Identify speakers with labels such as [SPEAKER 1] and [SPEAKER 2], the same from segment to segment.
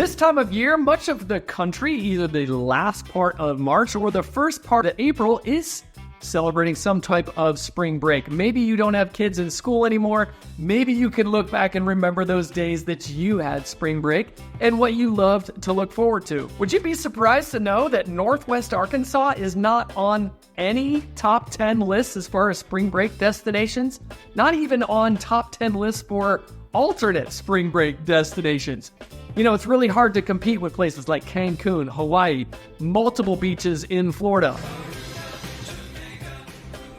[SPEAKER 1] This time of year, much of the country, either the last part of March or the first part of April, is celebrating some type of spring break. Maybe you don't have kids in school anymore. Maybe you can look back and remember those days that you had spring break and what you loved to look forward to. Would you be surprised to know that Northwest Arkansas is not on any top 10 lists as far as spring break destinations? Not even on top 10 lists for alternate spring break destinations. You know, it's really hard to compete with places like Cancun, Hawaii, multiple beaches in Florida.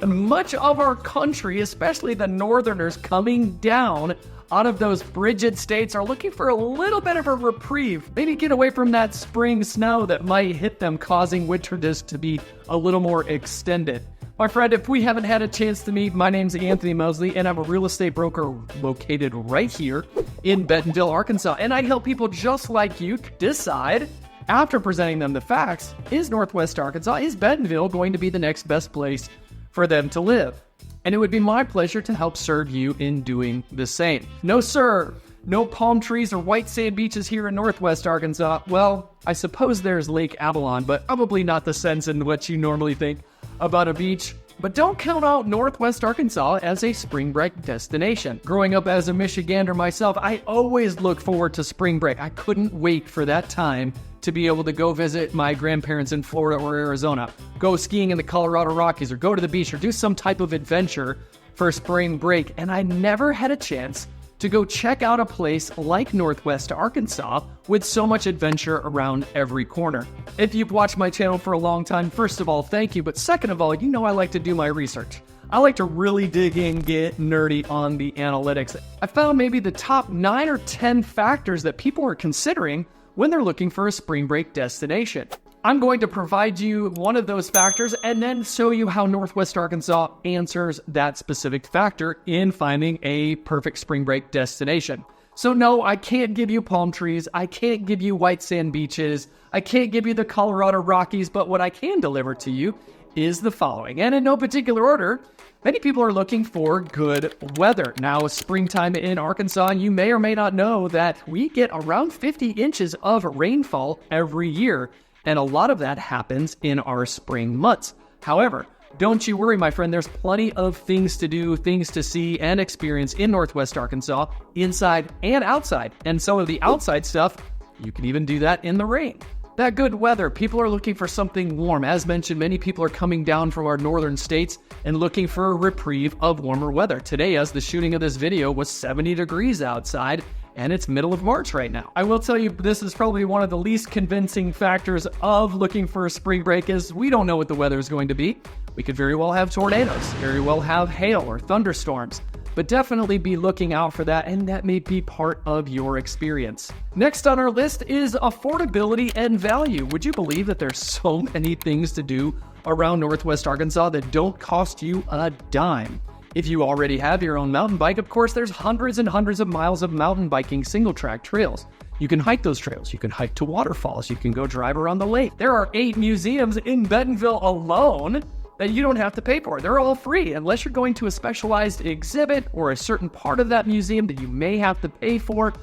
[SPEAKER 1] Much of our country, especially the northerners coming down out of those frigid states, are looking for a little bit of a reprieve. Maybe get away from that spring snow that might hit them, causing winter just to be a little more extended. My friend, if we haven't had a chance to meet, my name's Anthony Mosley, and I'm a real estate broker located right here in Bentonville, Arkansas. And I help people just like you decide, after presenting them the facts, is Northwest Arkansas, is Bentonville going to be the next best place for them to live? And it would be my pleasure to help serve you in doing the same. No, sir. No palm trees or white sand beaches here in Northwest Arkansas. Well, I suppose there's Lake Avalon, but probably not the sense in what you normally think about a beach. But don't count out Northwest Arkansas as a spring break destination. Growing up as a Michigander myself, I always look forward to spring break. I couldn't wait for that time to be able to go visit my grandparents in Florida or Arizona, go skiing in the Colorado Rockies, or go to the beach, or do some type of adventure for spring break. And I never had a chance to go check out a place like Northwest Arkansas with so much adventure around every corner. If you've watched my channel for a long time, first of all, thank you. But second of all, you know I like to do my research. I like to really dig in, get nerdy on the analytics. I found maybe the top 9 or 10 factors that people are considering when they're looking for a spring break destination. I'm going to provide you one of those factors and then show you how Northwest Arkansas answers that specific factor in finding a perfect spring break destination. So no, I can't give you palm trees. I can't give you white sand beaches. I can't give you the Colorado Rockies, but what I can deliver to you is the following. And in no particular order, many people are looking for good weather. Now, springtime in Arkansas, and you may or may not know that we get around 50 inches of rainfall every year. And a lot of that happens in our spring months. However, don't you worry, my friend. There's plenty of things to do, things to see and experience in Northwest Arkansas, inside and outside. And some of the outside stuff, you can even do that in the rain. That good weather, people are looking for something warm. As mentioned, many people are coming down from our northern states and looking for a reprieve of warmer weather. Today, as the shooting of this video, was 70 degrees outside, and it's middle of March right now. I will tell you, this is probably one of the least convincing factors of looking for a spring break, is we don't know what the weather is going to be. We could very well have tornadoes, very well have hail or thunderstorms, but definitely be looking out for that, and that may be part of your experience. Next on our list is affordability and value. Would you believe that there's so many things to do around Northwest Arkansas that don't cost you a dime? If you already have your own mountain bike, of course, there's hundreds and hundreds of miles of mountain biking single track trails. You can hike those trails. You can hike to waterfalls. You can go drive around the lake. There are 8 museums in Bentonville alone that you don't have to pay for. They're all free, unless you're going to a specialized exhibit or a certain part of that museum that you may have to pay for.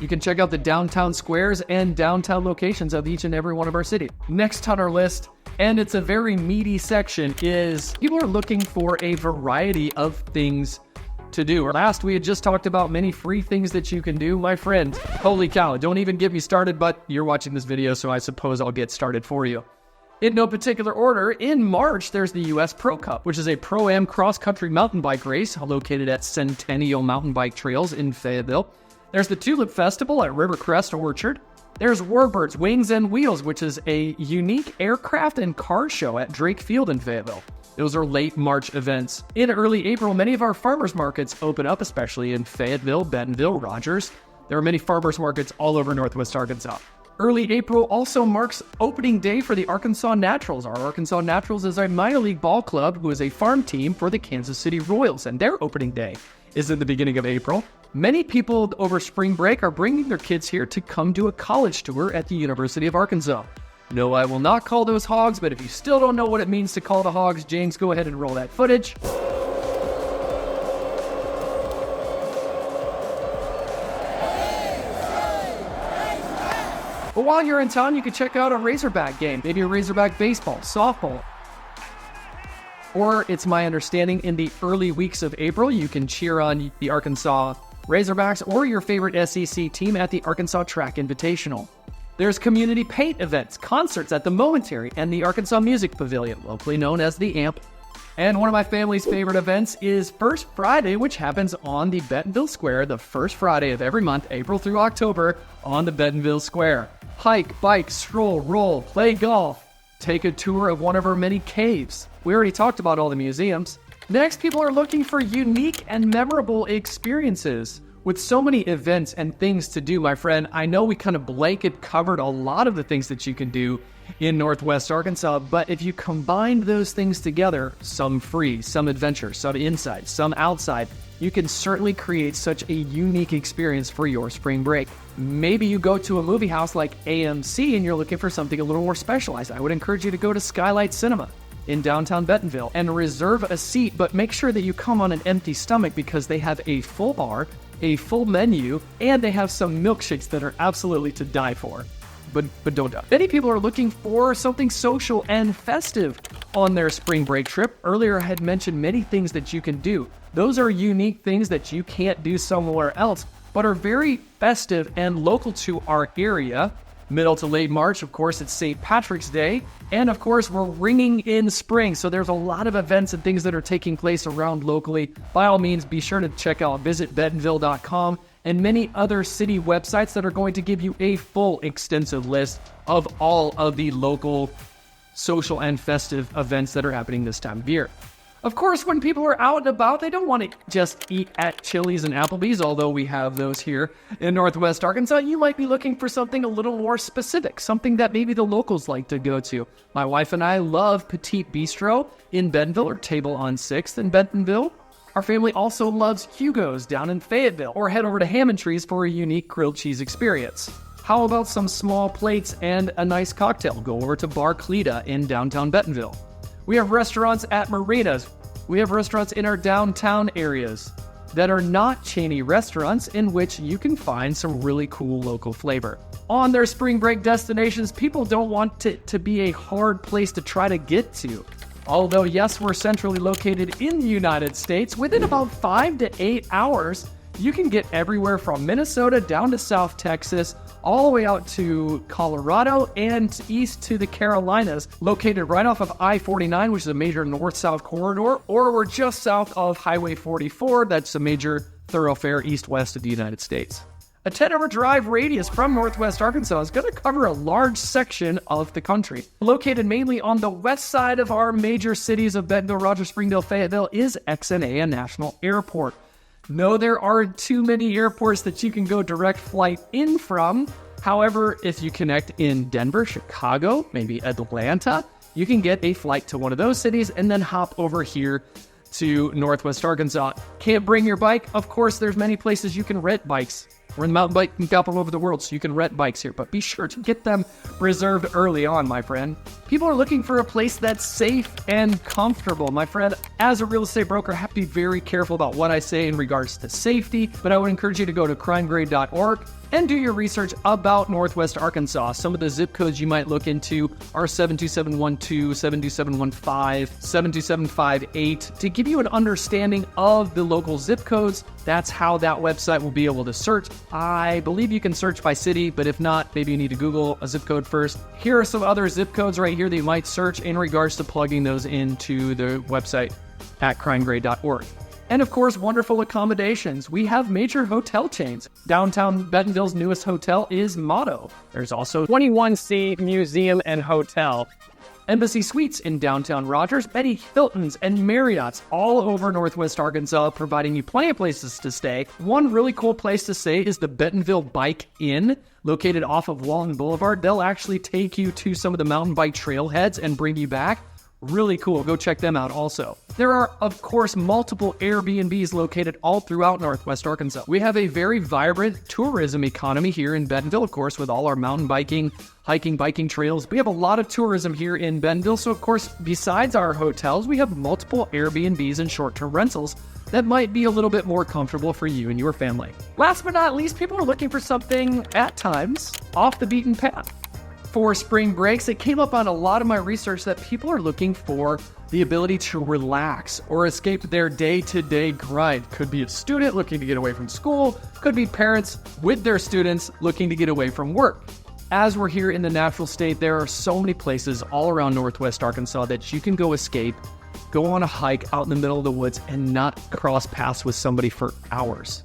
[SPEAKER 1] You can check out the downtown squares and downtown locations of each and every one of our cities. Next on our list, and it's a very meaty section, is people are looking for a variety of things to do. Last, we had just talked about many free things that you can do. My friend, holy cow, don't even get me started, but you're watching this video, so I suppose I'll get started for you. In no particular order, in March, there's the U.S. Pro Cup, which is a Pro-Am cross-country mountain bike race located at Centennial Mountain Bike Trails in Fayetteville. There's the Tulip Festival at Rivercrest Orchard. There's Warbirds Wings and Wheels, which is a unique aircraft and car show at Drake Field in Fayetteville. Those are late March events. In early April, many of our farmers markets open up, especially in Fayetteville, Bentonville, Rogers. There are many farmers markets all over Northwest Arkansas. Early April also marks opening day for the Arkansas Naturals. Our Arkansas Naturals is a minor league ball club who is a farm team for the Kansas City Royals, and their opening day is in the beginning of April. Many people over spring break are bringing their kids here to come do a college tour at the University of Arkansas. No, I will not call those hogs, but if you still don't know what it means to call the hogs, James, go ahead and roll that footage. But while you're in town, you can check out a Razorback game, maybe a Razorback baseball, softball. Or it's my understanding in the early weeks of April, you can cheer on the Arkansas Razorbacks or your favorite SEC team at the Arkansas Track Invitational. There's community paint events, concerts at the Momentary and the Arkansas Music Pavilion, locally known as the AMP. And one of my family's favorite events is First Friday, which happens on the Bentonville Square, the first Friday of every month, April through October, on the Bentonville Square. Hike, bike, stroll, roll, play golf, take a tour of one of our many caves. We already talked about all the museums. Next, people are looking for unique and memorable experiences. With so many events and things to do, my friend, I know we kind of blanket covered a lot of the things that you can do in Northwest Arkansas, but if you combine those things together, some free, some adventure, some inside, some outside, you can certainly create such a unique experience for your spring break. Maybe you go to a movie house like AMC and you're looking for something a little more specialized. I would encourage you to go to Skylight Cinema in downtown Bentonville and reserve a seat, but make sure that you come on an empty stomach because they have a full bar, a full menu, and they have some milkshakes that are absolutely to die for. But don't die. Many people are looking for something social and festive on their spring break trip. Earlier I had mentioned many things that you can do. Those are unique things that you can't do somewhere else, but are very festive and local to our area. Middle to late March, of course, it's St. Patrick's Day. And of course, we're ringing in spring. So there's a lot of events and things that are taking place around locally. By all means, be sure to check out visitbentonville.com and many other city websites that are going to give you a full extensive list of all of the local social and festive events that are happening this time of year. Of course, when people are out and about, they don't want to just eat at Chili's and Applebee's, although we have those here in Northwest Arkansas. You might be looking for something a little more specific, something that maybe the locals like to go to. My wife and I love Petite Bistro in Bentonville, or Table on 6th in Bentonville. Our family also loves Hugo's down in Fayetteville, or head over to Hammond Trees for a unique grilled cheese experience. How about some small plates and a nice cocktail? Go over to Bar Cleta in downtown Bentonville. We have restaurants at marinas. We have restaurants in our downtown areas that are not chainy restaurants in which you can find some really cool local flavor. On their spring break destinations, people don't want it to be a hard place to try to get to. Although, yes, we're centrally located in the United States, within about 5 to 8 hours, you can get everywhere from Minnesota down to South Texas, all the way out to Colorado and east to the Carolinas, located right off of I-49, which is a major north-south corridor, or we're just south of Highway 44, that's a major thoroughfare east-west of the United States. A 10-hour drive radius from Northwest Arkansas is going to cover a large section of the country. Located mainly on the west side of our major cities of Bentonville, Rogers, Springdale, Fayetteville is XNA National Airport. No, there aren't too many airports that you can go direct flight in from. However, if you connect in Denver, Chicago, maybe Atlanta, you can get a flight to one of those cities and then hop over here to Northwest Arkansas. Can't bring your bike? Of course, there's many places you can rent bikes. We're in the mountain bike capital over the world, so you can rent bikes here, but be sure to get them reserved early on, my friend. People are looking for a place that's safe and comfortable. My friend, as a real estate broker, I have to be very careful about what I say in regards to safety, but I would encourage you to go to crimegrade.org and do your research about Northwest Arkansas. Some of the zip codes you might look into are 72712, 72715, 72758 to give you an understanding of the local zip codes. That's how that website will be able to search. I believe you can search by city, but if not, maybe you need to Google a zip code first. Here are some other zip codes right here that you might search in regards to plugging those into the website at crimegrade.org. And of course, wonderful accommodations. We have major hotel chains. Downtown Bentonville's newest hotel is Motto. There's also 21C Museum and Hotel. Embassy Suites in downtown Rogers, many Hiltons and Marriott's all over Northwest Arkansas, providing you plenty of places to stay. One really cool place to stay is the Bentonville Bike Inn, located off of Walton Boulevard. They'll actually take you to some of the mountain bike trailheads and bring you back. Really cool. Go check them out also. There are, of course, multiple Airbnbs located all throughout Northwest Arkansas. We have a very vibrant tourism economy here in Bentonville, of course, with all our mountain biking, hiking, biking trails. We have a lot of tourism here in Bentonville. So, of course, besides our hotels, we have multiple Airbnbs and short-term rentals that might be a little bit more comfortable for you and your family. Last but not least, people are looking for something, at times, off the beaten path. For spring breaks, it came up on a lot of my research that people are looking for the ability to relax or escape their day-to-day grind. Could be a student looking to get away from school, could be parents with their students looking to get away from work. As we're here in the natural state, there are so many places all around Northwest Arkansas that you can go escape, go on a hike out in the middle of the woods and not cross paths with somebody for hours.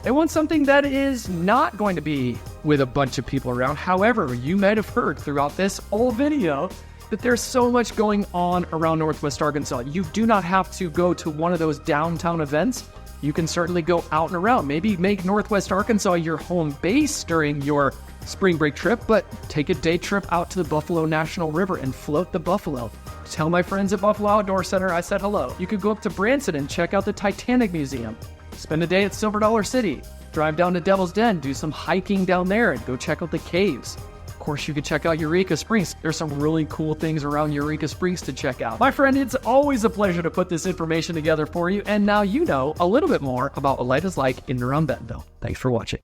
[SPEAKER 1] They want something that is not going to be with a bunch of people around. However, you might have heard throughout this whole video that there's so much going on around Northwest Arkansas. You do not have to go to one of those downtown events. You can certainly go out and around. Maybe make Northwest Arkansas your home base during your spring break trip, but take a day trip out to the Buffalo National River and float the buffalo. Tell my friends at Buffalo Outdoor Center I said hello. You could go up to Branson and check out the Titanic Museum. Spend a day at Silver Dollar City. Drive down to Devil's Den, do some hiking down there, and go check out the caves. Of course, you could check out Eureka Springs. There's some really cool things around Eureka Springs to check out. My friend, it's always a pleasure to put this information together for you, and now you know a little bit more about what life is like in and around Bentonville. Thanks for watching.